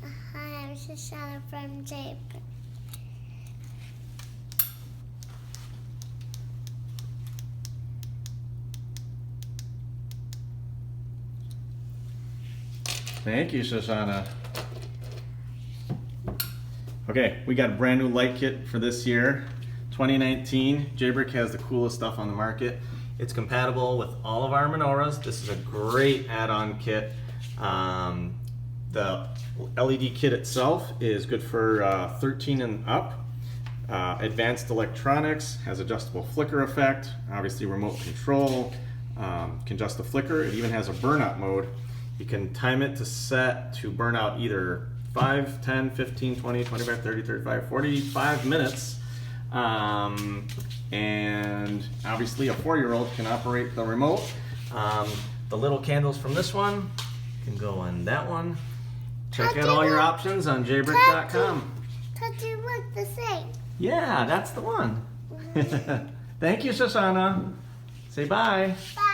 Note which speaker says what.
Speaker 1: Hi, I'm Shoshana from Jbrick.
Speaker 2: Thank you, Shoshana. Okay, we got a brand new light kit for this year, 2019. Jbrick has the coolest stuff on the market. It's compatible with all of our menorahs. This is a great add-on kit. The LED kit itself is good for 13 and up. Advanced electronics, has adjustable flicker effect, obviously remote control, can adjust the flicker. It even has a burnout mode. You can time it to set to burn out either 5, 10, 15, 20, 25, 30, 35, 45 minutes. And obviously a 4-year-old can operate the remote. The little candles from this one can go on that one. Check out all your options on jbrick.com.
Speaker 1: Touchy look the same.
Speaker 2: Yeah, that's the one. Thank you, Shoshana. Say bye.
Speaker 1: Bye.